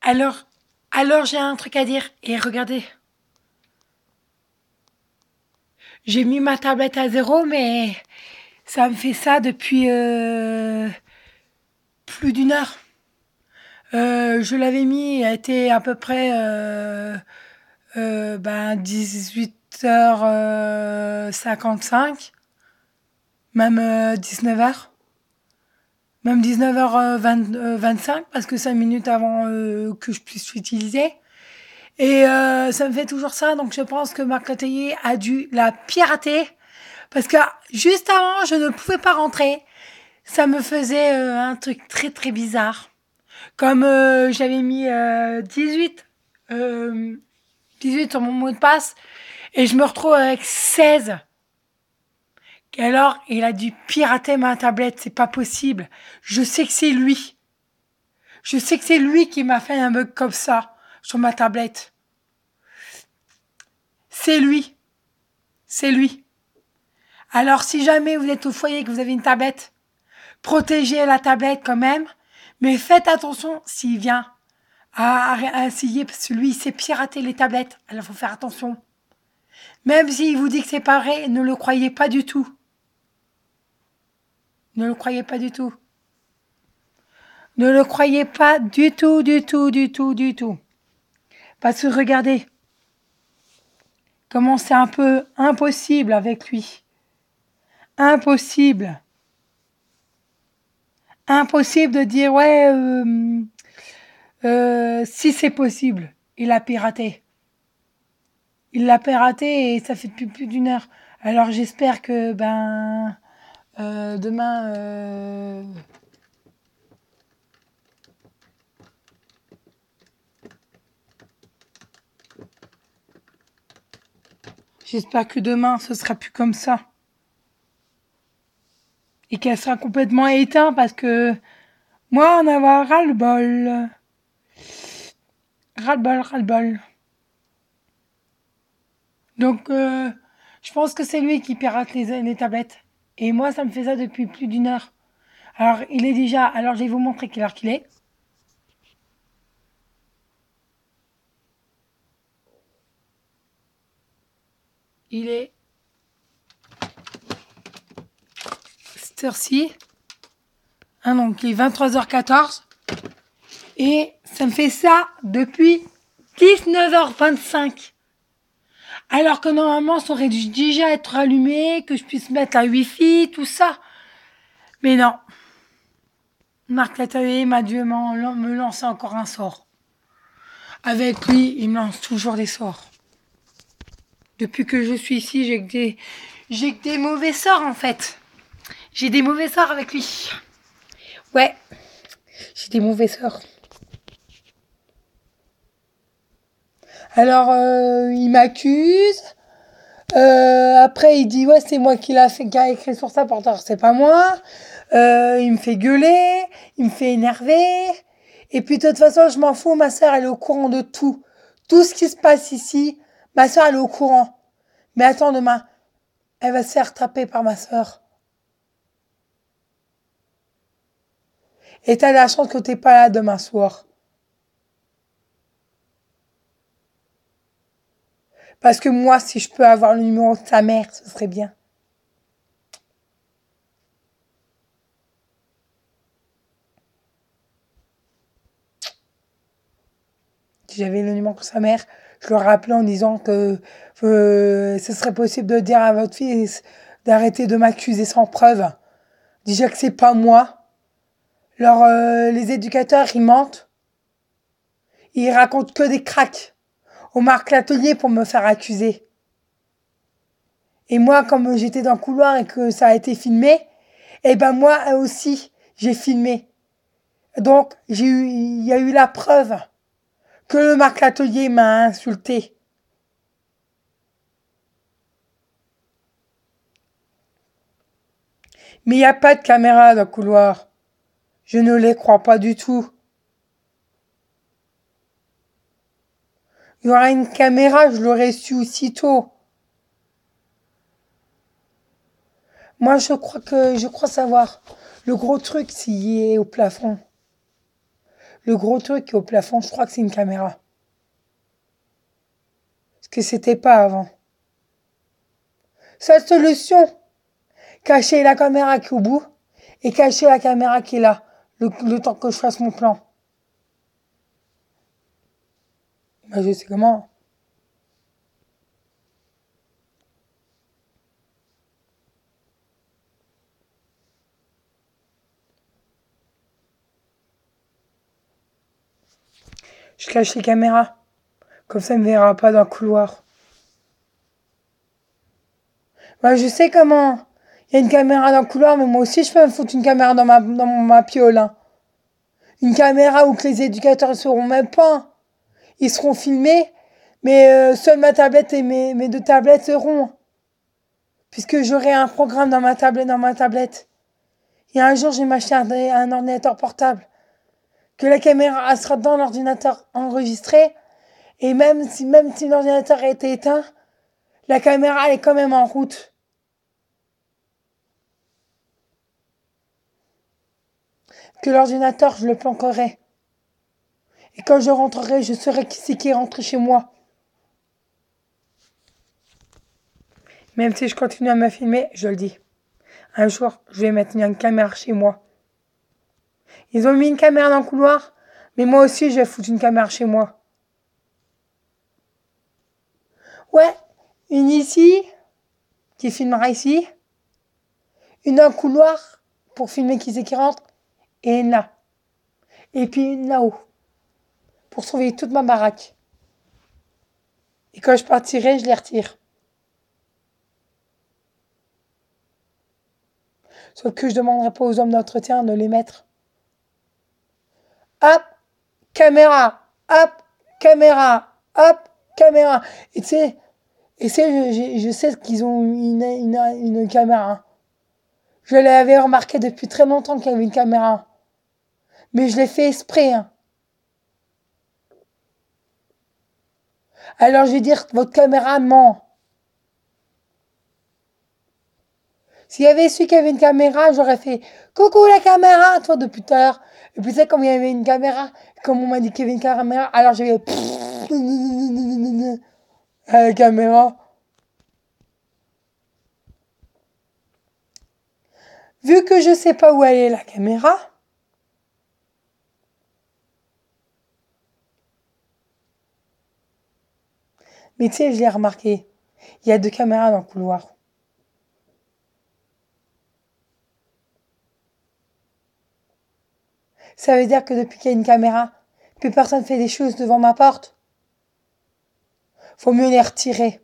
Alors, alors j'ai un truc à dire. Et regardez, j'ai mis ma tablette à zéro, mais ça me fait ça depuis plus d'une heure. Je l'avais mis, il a été à peu près 18h55, même 19h. Même 19h25, parce que 5 minutes avant que je puisse l'utiliser. Et ça me fait toujours ça, donc je pense que Marc Letellier a dû la pirater. Parce que juste avant, je ne pouvais pas rentrer. Ça me faisait un truc très très bizarre. Comme j'avais mis 18, euh, 18 sur mon mot de passe, et je me retrouve avec 16. Et alors, il a dû pirater ma tablette, c'est pas possible. Je sais que c'est lui. Je sais que c'est lui qui m'a fait un bug comme ça sur ma tablette. C'est lui. C'est lui. Alors, si jamais vous êtes au foyer et que vous avez une tablette, protégez la tablette quand même, mais faites attention s'il vient à essayer, parce que lui, il sait pirater les tablettes. Alors, il faut faire attention. Même s'il vous dit que c'est pas vrai, ne le croyez pas du tout. Ne le croyez pas du tout. Ne le croyez pas du tout, du tout, du tout, du tout. Parce que regardez, comment c'est un peu impossible avec lui. Impossible. Impossible de dire, ouais, si c'est possible. Il a piraté. Il l'a piraté et ça fait depuis plus d'une heure. Alors j'espère que, demain, j'espère que demain, ce sera plus comme ça. Et qu'elle sera complètement éteinte parce que moi, on avoir ras-le-bol. Ras-le-bol, ras-le-bol. Donc, je pense que c'est lui qui pirate les tablettes. Et moi, ça me fait ça depuis plus d'une heure. Alors, il est déjà. Alors, je vais vous montrer quelle heure qu'il est. Il est cette heure-ci. Hein, donc, il est 23h14. Et ça me fait ça depuis 19h25. Alors que normalement, ça aurait dû déjà être allumé, que je puisse mettre la Wi-Fi, tout ça. Mais non. Marc Latavie m'a dû me lancer encore un sort. Avec lui, il me lance toujours des sorts. Depuis que je suis ici, j'ai que des mauvais sorts en fait. J'ai des mauvais sorts avec lui. Ouais, j'ai des mauvais sorts. Alors, il m'accuse. Après, il dit ouais, c'est moi qui a écrit sur ça, pourtant c'est pas moi. Il me fait gueuler, il me fait énerver. Et puis de toute façon, je m'en fous. Ma sœur, elle est au courant de tout, tout ce qui se passe ici. Ma sœur, elle est au courant. Mais attends, demain, elle va se faire taper par ma sœur. Et t'as la chance que t'es pas là demain soir. Parce que moi, si je peux avoir le numéro de sa mère, ce serait bien. Si j'avais le numéro de sa mère, je le rappelais en disant que ce serait possible de dire à votre fils d'arrêter de m'accuser sans preuve. Déjà que c'est pas moi. Alors, les éducateurs, ils mentent. Ils racontent que des cracks. On marque l'atelier pour me faire accuser. Et moi, comme j'étais dans le couloir et que ça a été filmé, eh ben moi aussi, j'ai filmé. Donc, il y a eu la preuve que le Marc Latelier m'a insulté. Mais il n'y a pas de caméra dans le couloir. Je ne les crois pas du tout. Il y aura une caméra, je l'aurais su aussitôt. Moi, je crois savoir. Le gros truc, s'il est au plafond. Le gros truc qui est au plafond, je crois que c'est une caméra. Ce que c'était pas avant. Seule solution, cacher la caméra qui est au bout et cacher la caméra qui est là, le temps que je fasse mon plan. Bah, je sais comment. Je cache les caméras. Comme ça, il ne me verra pas dans le couloir. Bah, je sais comment. Il y a une caméra dans le couloir, mais moi aussi, je peux me foutre une caméra dans ma piole. Hein. Une caméra où que les éducateurs ne seront même pas. Ils seront filmés, mais seule ma tablette et mes deux tablettes seront. Puisque j'aurai un programme dans ma tablette. Et un jour, je vais m'acheter un ordinateur portable. Que la caméra elle sera dans l'ordinateur enregistrée. Et même si l'ordinateur a été éteint, la caméra elle est quand même en route. Que l'ordinateur, je le planquerai. Et quand je rentrerai, je saurai qui c'est qui est rentré chez moi. Même si je continue à me filmer, je le dis. Un jour, je vais mettre une caméra chez moi. Ils ont mis une caméra dans le couloir, mais moi aussi, je vais foutre une caméra chez moi. Ouais, une ici, qui filmera ici. Une dans le couloir, pour filmer qui c'est qui rentre. Et une là. Et puis une là-haut, pour surveiller toute ma baraque. Et quand je partirai, je les retire. Sauf que je ne demanderai pas aux hommes d'entretien de les mettre. Hop, caméra, hop, caméra, hop, caméra. Et tu sais, je sais qu'ils ont une caméra. Hein. Je l'avais remarqué depuis très longtemps qu'il y avait une caméra. Mais je l'ai fait exprès. Hein. Alors je vais dire, votre caméra ment. S'il y avait su qu'il y avait une caméra, j'aurais fait coucou la caméra, toi depuis tout à l'heure. Et puis c'est comme il y avait une caméra, comme on m'a dit qu'il y avait une caméra, alors j'ai fait à la caméra. Vu que je sais pas où elle est la caméra, mais tu sais, je l'ai remarqué. Il y a deux caméras dans le couloir. Ça veut dire que depuis qu'il y a une caméra, plus personne fait des choses devant ma porte. Faut mieux les retirer.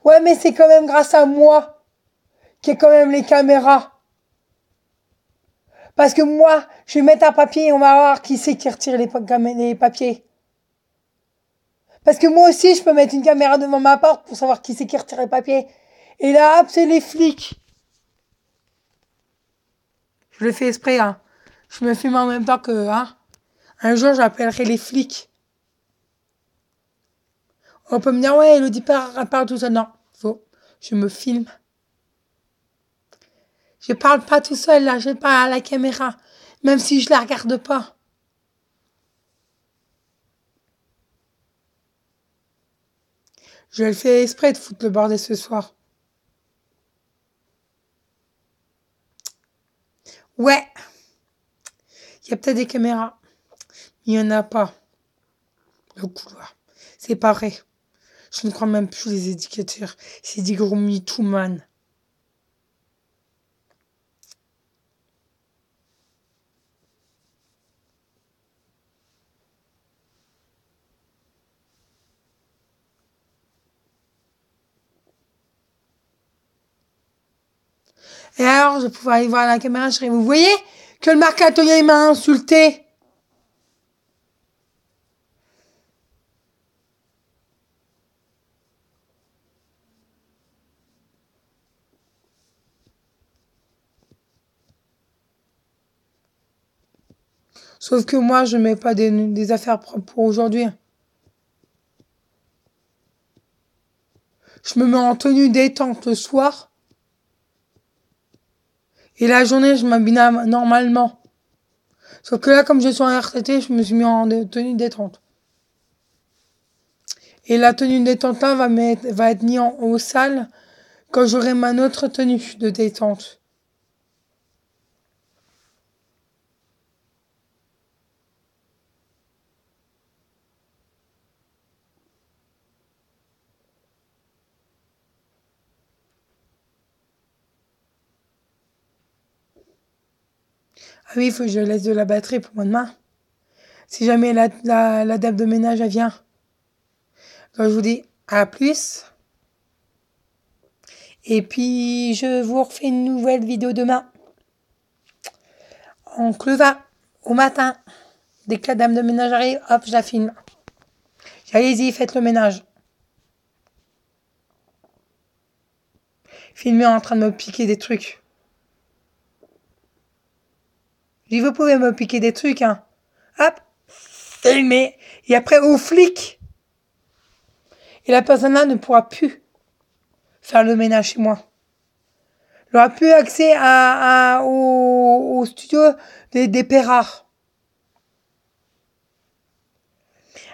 Ouais, mais c'est quand même grâce à moi qu'il y a quand même les caméras. Parce que moi, je vais mettre un papier et on va voir qui c'est qui retire les papiers. Parce que moi aussi, je peux mettre une caméra devant ma porte pour savoir qui c'est qui retire les papiers. Et là, hop, c'est les flics. Je le fais exprès, hein. Je me filme en même temps que, hein. Un jour, j'appellerai les flics. On peut me dire, ouais, Elodie parle tout ça. Non, faux. Je me filme. Je parle pas tout seul, là. Je parle à la caméra. Même si je la regarde pas. Je le fais exprès de foutre le bordel ce soir. Ouais, il y a peut-être des caméras. Il n'y en a pas. Le couloir. C'est pas vrai. Je ne crois même plus les éducateurs. C'est des gros mythomans. Et alors, je pouvais aller voir la caméra, je dirais, vous voyez que le marcatonnier m'a insulté. Sauf que moi, je mets pas des affaires propres pour aujourd'hui. Je me mets en tenue détente le soir. Et la journée, je m'habille normalement. Sauf que là, comme je suis en RTT, je me suis mis en tenue détente. Et la tenue détente là va être mise au salle quand j'aurai ma autre tenue de détente. Ah oui, il faut que je laisse de la batterie pour moi demain. Si jamais la dame de ménage elle vient. Donc je vous dis à plus. Et puis je vous refais une nouvelle vidéo demain. On va au matin. Dès que la dame de ménage arrive, hop, je la filme. Allez-y, faites le ménage. Filmez en train de me piquer des trucs. Je dis, vous pouvez me piquer des trucs, hein. Hop, filmez. Et après, au flic. Et la personne là ne pourra plus faire le ménage chez moi. Elle aura plus accès au studio des Perrards.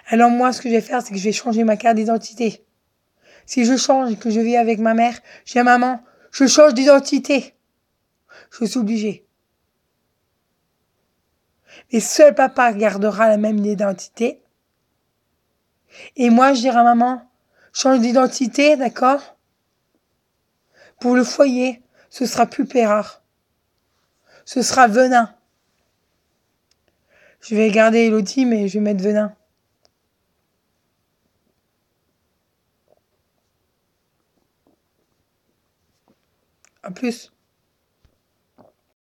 Alors moi, ce que je vais faire, c'est que je vais changer ma carte d'identité. Si je change et que je vis avec ma mère, j'ai maman, je change d'identité. Je suis obligée. Et seul papa gardera la même identité. Et moi, je dirai à maman, change d'identité, d'accord? Pour le foyer, ce sera plus Pérard. Ce sera Venin. Je vais garder Elodie, mais je vais mettre Venin. À plus.